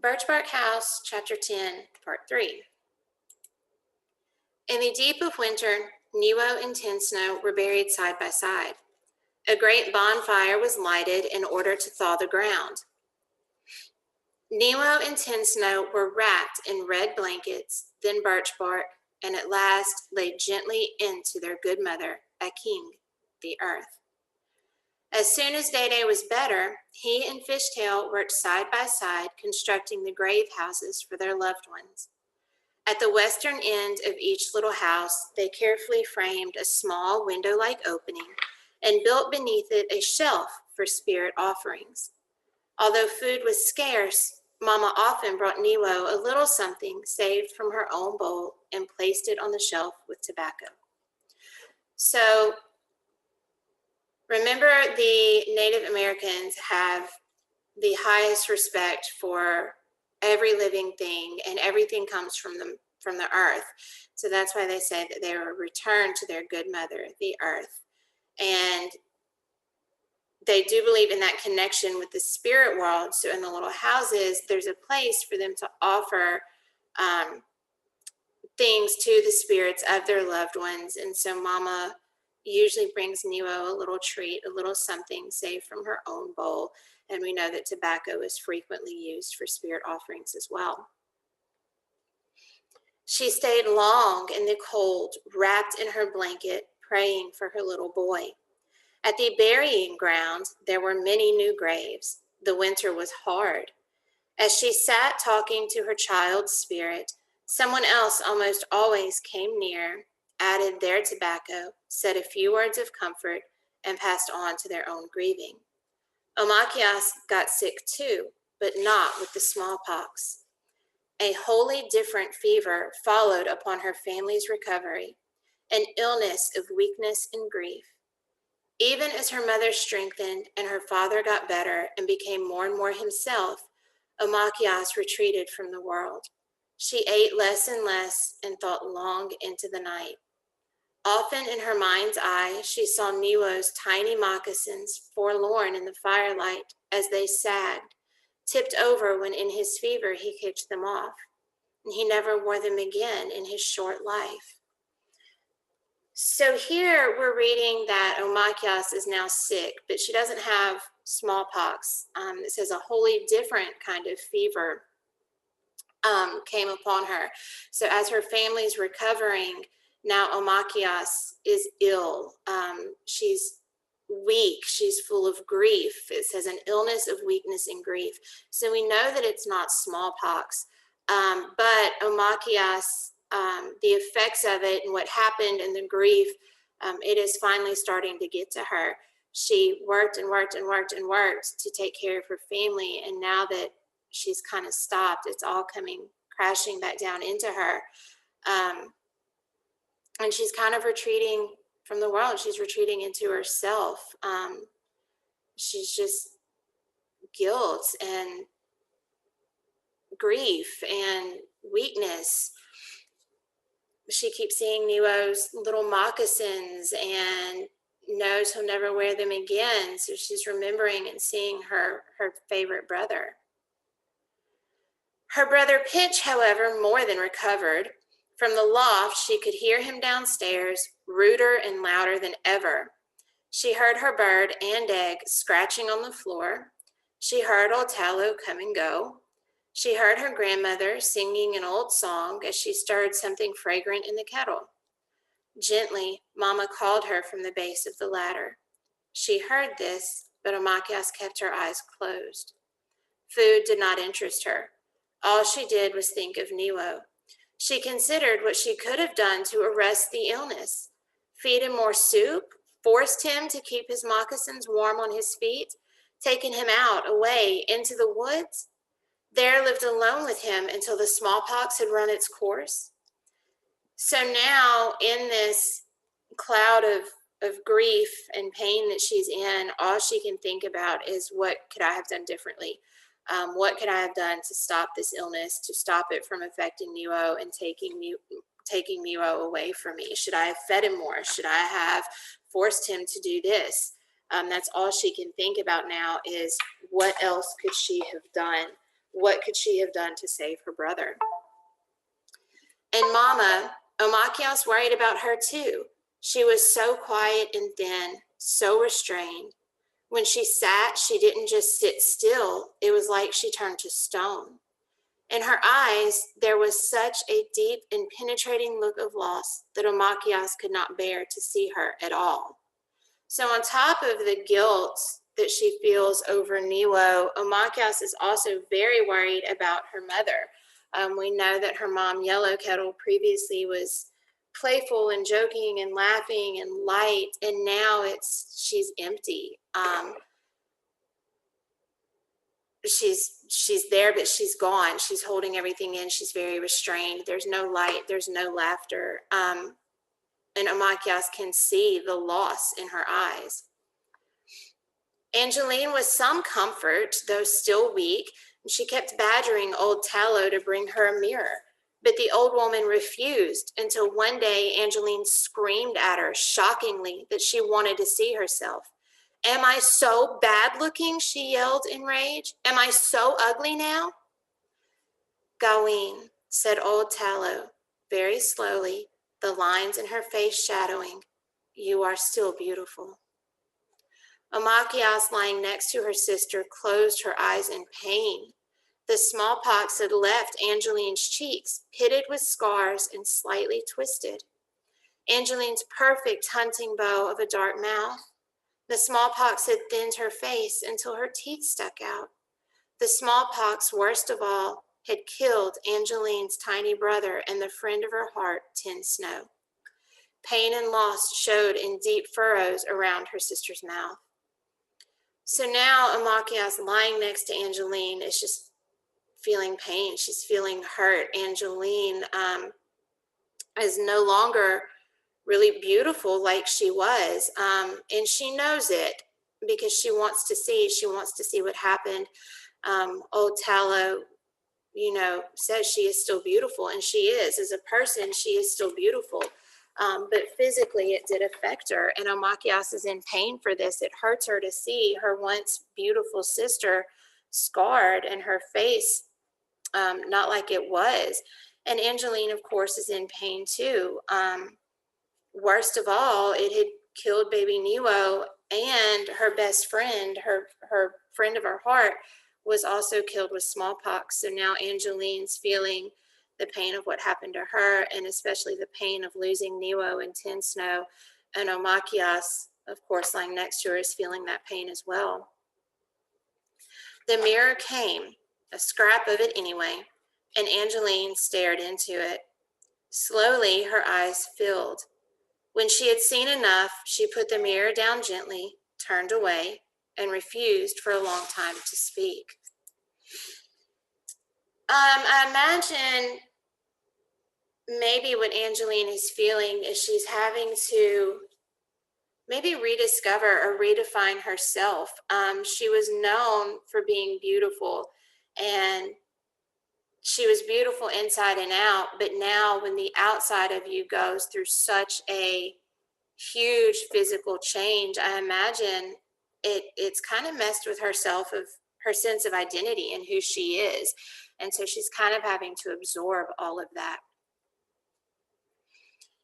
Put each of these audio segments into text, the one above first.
Birchbark House, Chapter 10, Part 3. In the deep of winter, Nero and Tin Snow were buried side by side. A great bonfire was lighted in order to thaw the ground. Nero and Tin Snow were wrapped in red blankets, then birch bark, and at last laid gently into their good mother, Aking, the earth. As soon as Day was better, he and Fishtail worked side by side constructing the grave houses for their loved ones. At the western end of each little house, they carefully framed a small window-like opening and built beneath it a shelf for spirit offerings. Although food was scarce, Mama often brought Nero a little something saved from her own bowl and placed it on the shelf with tobacco. So, remember, the Native Americans have the highest respect for every living thing, and everything comes from the earth. So that's why they say that they were returned to their good mother, the earth. And they do believe in that connection with the spirit world. So in the little houses, there's a place for them to offer things to the spirits of their loved ones. And so Mama usually brings Nero a little treat, a little something saved from her own bowl. And we know that tobacco is frequently used for spirit offerings as well. She stayed long in the cold, wrapped in her blanket, praying for her little boy. At the burying ground, there were many new graves. The winter was hard. As she sat talking to her child's spirit, someone else almost always came near, added their tobacco, said a few words of comfort, and passed on to their own grieving. Omakayas got sick too, but not with the smallpox. A wholly different fever followed upon her family's recovery, an illness of weakness and grief. Even as her mother strengthened and her father got better and became more and more himself, Omakayas retreated from the world. She ate less and less and thought long into the night. Often in her mind's eye, she saw Nero's tiny moccasins forlorn in the firelight as they sagged, tipped over when in his fever he kicked them off, and he never wore them again in his short life. So here we're reading that Omakayas is now sick, but she doesn't have smallpox. It says a wholly different kind of fever came upon her. So as her family's recovering, now Omakayas is ill. She's weak. She's full of grief. It says an illness of weakness and grief. So we know that it's not smallpox, but Omakayas, the effects of it and what happened and the grief, it is finally starting to get to her. She worked and worked and worked and worked to take care of her family, and now that she's kind of stopped, it's all coming crashing back down into her. And she's kind of retreating from the world. She's retreating into herself. She's just guilt and grief and weakness. She keeps seeing Nero's little moccasins and knows he'll never wear them again. So she's remembering and seeing her favorite brother. Her brother Pitch, however, more than recovered. From the loft, she could hear him downstairs, ruder and louder than ever. She heard her bird and egg scratching on the floor. She heard old Tallow come and go. She heard her grandmother singing an old song as she stirred something fragrant in the kettle. Gently, Mama called her from the base of the ladder. She heard this, but Omakayas kept her eyes closed. Food did not interest her. All she did was think of Nero. She considered what she could have done to arrest the illness. Feed him more soup, forced him to keep his moccasins warm on his feet, taken him out, away, into the woods. There lived alone with him until the smallpox had run its course. So now, in this cloud of grief and pain that she's in, all she can think about is, what could I have done differently? What could I have done to stop this illness, to stop it from affecting Nero and taking Nero away from me? Should I have fed him more? Should I have forced him to do this? That's all she can think about now is, what else could she have done? What could she have done to save her brother? And Mama, Omakayas worried about her too. She was so quiet and thin, so restrained. When she sat, she didn't just sit still. It was like she turned to stone. In her eyes, there was such a deep and penetrating look of loss that Omakayas could not bear to see her at all. So on top of the guilt that she feels over Niwo, Omakayas is also very worried about her mother. We know that her mom, Yellow Kettle, previously was playful and joking and laughing and light, and now she's empty. She's there, but she's gone. She's holding everything in. She's very restrained. There's no light. There's no laughter. And Omakayas can see the loss in her eyes. Angeline was some comfort, though still weak, and she kept badgering old Tallow to bring her a mirror. But the old woman refused until one day Angeline screamed at her shockingly that she wanted to see herself. "Am I so bad looking?" she yelled in rage. "Am I so ugly now?" "Gaween," said old Tallow, very slowly, the lines in her face shadowing, "you are still beautiful." Omakayas, lying next to her sister, closed her eyes in pain. The smallpox had left Angeline's cheeks, pitted with scars and slightly twisted. Angeline's perfect hunting bow of a dark mouth. The smallpox had thinned her face until her teeth stuck out. The smallpox, worst of all, had killed Angeline's tiny brother and the friend of her heart, Tin Snow. Pain and loss showed in deep furrows around her sister's mouth. So now Omakayas, lying next to Angeline, is just feeling pain. She's feeling hurt. Angeline is no longer really beautiful like she was, and she knows it because she wants to see what happened. Old Tallow, says she is still beautiful, and she is. As a person, she is still beautiful. But physically, it did affect her, and Omakayas is in pain for this. It hurts her to see her once beautiful sister scarred and her face not like it was. And Angeline, of course, is in pain too. Worst of all, it had killed baby Niwo, and her best friend, her friend of her heart, was also killed with smallpox. So now Angeline's feeling the pain of what happened to her, and especially the pain of losing Niwo and Tin Snow. And Omakayas, of course, lying next to her, is feeling that pain as well. The mirror came, a scrap of it anyway, and Angeline stared into it. Slowly, her eyes filled. When she had seen enough, she put the mirror down gently, turned away, and refused for a long time to speak. I imagine maybe what Angeline is feeling is she's having to maybe rediscover or redefine herself. She was known for being beautiful, and she was beautiful inside and out, but now when the outside of you goes through such a huge physical change, I imagine it's kind of messed with her sense of identity and who she is. And so she's kind of having to absorb all of that.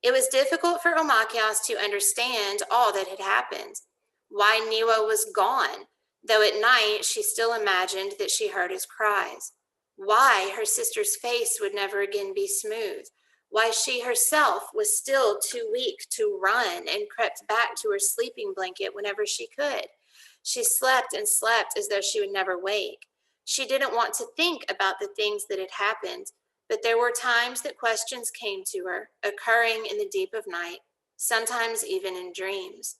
It was difficult for Omakayas to understand all that had happened, why Niwo was gone, though at night she still imagined that she heard his cries, why her sister's face would never again be smooth, why she herself was still too weak to run and crept back to her sleeping blanket whenever she could. She slept and slept as though she would never wake. She didn't want to think about the things that had happened, but there were times that questions came to her, occurring in the deep of night, sometimes even in dreams.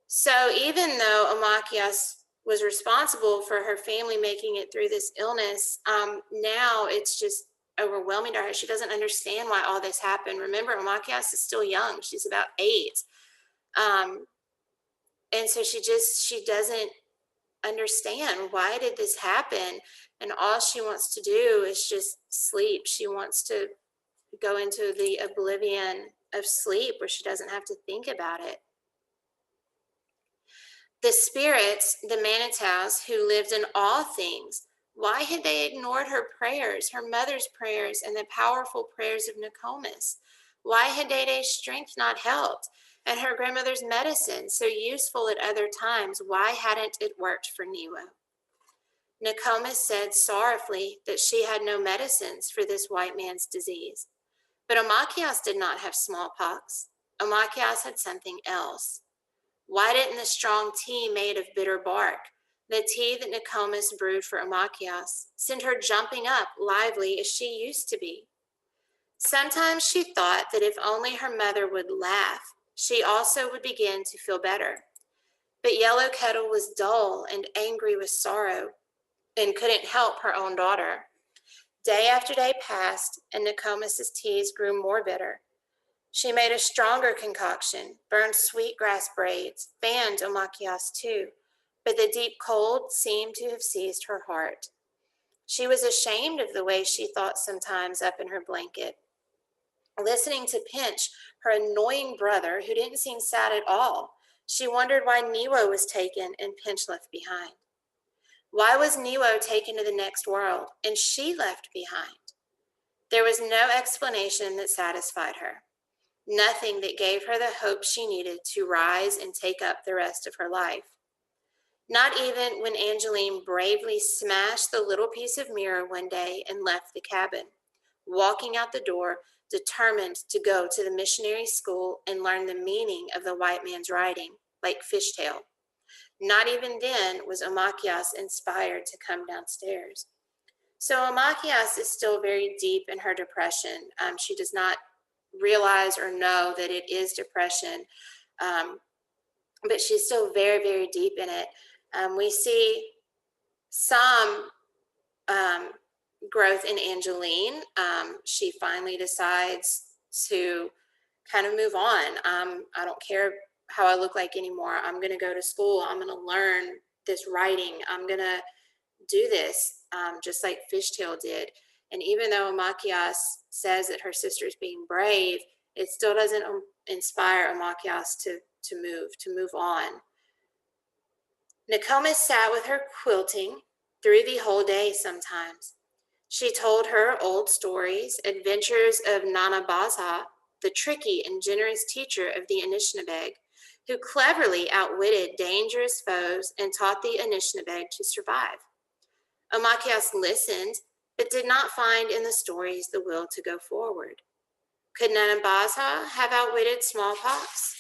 So even though Omakayas was responsible for her family making it through this illness, now it's just overwhelming to her. She doesn't understand why all this happened. Remember, Omakayas is still young. She's about 8. And so she doesn't understand, why did this happen? And all she wants to do is just sleep. She wants to go into the oblivion of sleep where she doesn't have to think about it. The spirits, the Manitaus, who lived in all things, Why had they ignored her prayers, her mother's prayers, and the powerful prayers of Nokomis? Why had Dede's strength not helped? And her grandmother's medicine, so useful at other times, why hadn't it worked for Niwo? Nokomis said sorrowfully that she had no medicines for this white man's disease. But Omakayas did not have smallpox. Omakayas had something else. Why didn't the strong tea made of bitter bark, the tea that Nokomis brewed for Omakayas, send her jumping up, lively as she used to be? Sometimes she thought that if only her mother would laugh, she also would begin to feel better. But Yellow Kettle was dull and angry with sorrow and couldn't help her own daughter. Day after day passed, and Nokomis's teas grew more bitter. She made a stronger concoction, burned sweetgrass braids, fanned Omakayas too, but the deep cold seemed to have seized her heart. She was ashamed of the way she thought sometimes up in her blanket. Listening to Pinch, her annoying brother, who didn't seem sad at all, she wondered why Niwo was taken and Pinch left behind. Why was Niwo taken to the next world and she left behind? There was no explanation that satisfied her. Nothing that gave her the hope she needed to rise and take up the rest of her life. Not even when Angeline bravely smashed the little piece of mirror one day and left the cabin, walking out the door, determined to go to the missionary school and learn the meaning of the white man's writing, like fishtail. Not even then was Omakayas inspired to come downstairs. So Omakayas is still very deep in her depression. She does not realize or know that it is depression, but she's still very, very deep in it. We see some growth in Angeline. She finally decides to kind of move on. I don't care how I look like anymore. I'm going to go to school. I'm going to learn this writing. I'm going to do this, just like Fishtail did. And even though Omakayas says that her sister's being brave, it still doesn't inspire Omakayas to move on. Nokomis sat with her quilting through the whole day sometimes. She told her old stories, adventures of Nana Baza, the tricky and generous teacher of the Anishinaabeg, who cleverly outwitted dangerous foes and taught the Anishinaabeg to survive. Omakayas listened, but did not find in the stories the will to go forward. Could Nana Baza have outwitted smallpox?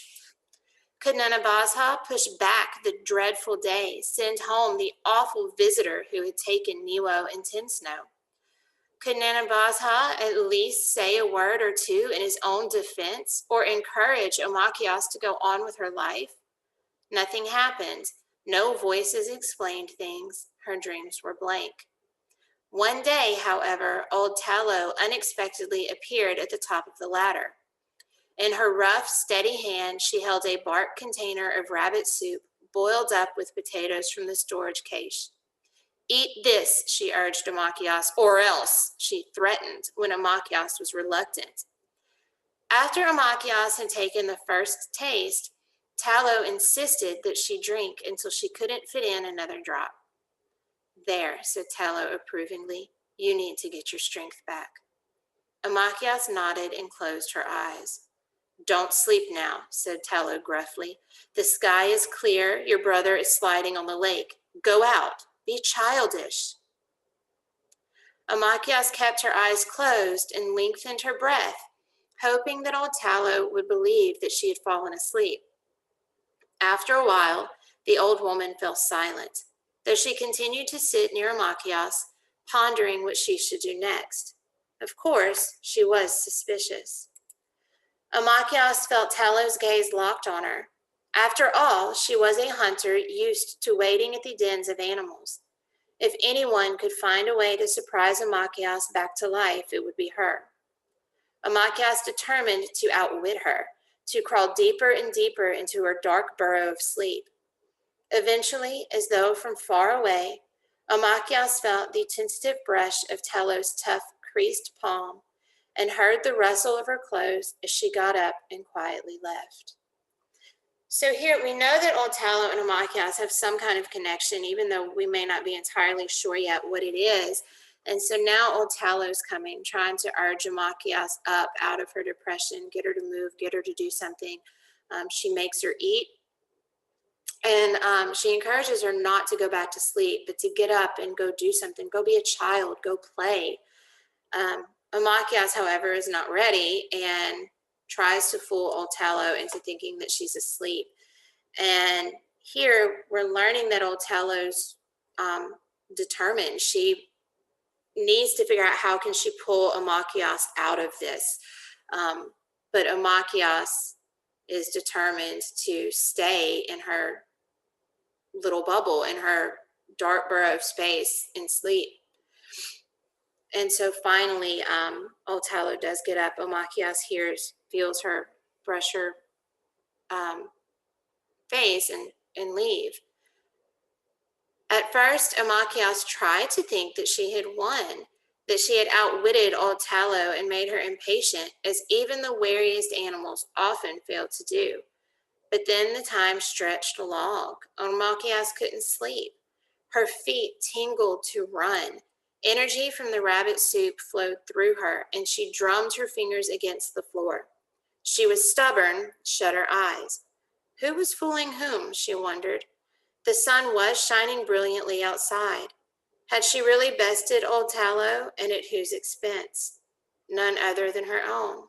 Could Nana Baza push back the dreadful day, send home the awful visitor who had taken Niwo and Tin Snow? Could Nana Baza at least say a word or two in his own defense or encourage Omakayas to go on with her life? Nothing happened. No voices explained things. Her dreams were blank. One day, however, old Tallow unexpectedly appeared at the top of the ladder. In her rough, steady hand, she held a bark container of rabbit soup boiled up with potatoes from the storage cache. Eat this, she urged Omakayas, or else, she threatened when Omakayas was reluctant. After Omakayas had taken the first taste, Tallow insisted that she drink until she couldn't fit in another drop. There, said Tallow approvingly, you need to get your strength back. Omakayas nodded and closed her eyes. Don't sleep now, said Tallow gruffly. The sky is clear, your brother is sliding on the lake. Go out, be childish. Omakayas kept her eyes closed and lengthened her breath, hoping that old Tallow would believe that she had fallen asleep. After a while, the old woman fell silent, though she continued to sit near Omakayas, pondering what she should do next. Of course, she was suspicious. Omakayas felt Tallow's gaze locked on her. After all, she was a hunter used to waiting at the dens of animals. If anyone could find a way to surprise Omakayas back to life, it would be her. Omakayas determined to outwit her, to crawl deeper and deeper into her dark burrow of sleep. Eventually, as though from far away, Omakayas felt the tentative brush of Tellow's tough, creased palm and heard the rustle of her clothes as she got up and quietly left. So here we know that Othello and Omakayas have some kind of connection, even though we may not be entirely sure yet what it is. And so now Othello's coming, trying to urge Omakayas up out of her depression, get her to move, get her to do something. She makes her eat, and she encourages her not to go back to sleep, but to get up and go do something, go be a child, go play. Omakayas, however, is not ready and tries to fool Othello into thinking that she's asleep. And here we're learning that Othello's determined. She needs to figure out how can she pull Omakayas out of this. But Omakayas is determined to stay in her little bubble, in her dark burrow of space and sleep. And so finally, Othello does get up. Omakayas feels her brush her face and leave. At first, Omakayas tried to think that she had won, that she had outwitted Othello and made her impatient, as even the wariest animals often fail to do. But then the time stretched along. Omakayas couldn't sleep. Her feet tingled to run. Energy from the rabbit soup flowed through her, and she drummed her fingers against the floor. She was stubborn, shut her eyes. Who was fooling whom, she wondered. The sun was shining brilliantly outside. Had she really bested Othello, and at whose expense? None other than her own.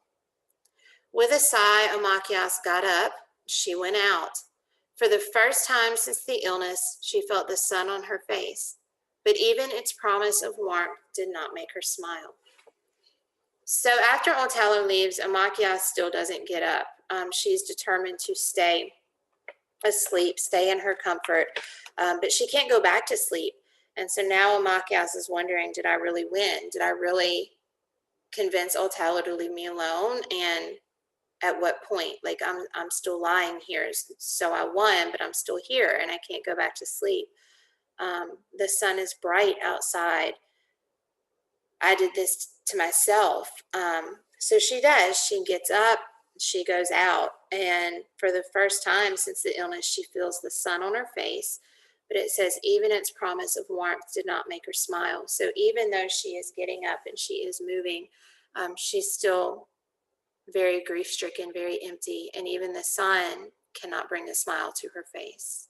With a sigh, Omakayas got up. She went out. For the first time since the illness, she felt the sun on her face, but even its promise of warmth did not make her smile. So after Othello leaves, Omakayas still doesn't get up. She's determined to stay asleep, stay in her comfort, but she can't go back to sleep. And so now Omakayas is wondering, did I really win? Did I really convince Othello to leave me alone? And at what point? Like, I'm still lying here, so I won, but I'm still here and I can't go back to sleep. The sun is bright outside. I did this to myself. So she does. She gets up, she goes out, and for the first time since the illness, she feels the sun on her face. But it says, even its promise of warmth did not make her smile. So even though she is getting up and she is moving, she's still very grief stricken, very empty, and even the sun cannot bring a smile to her face.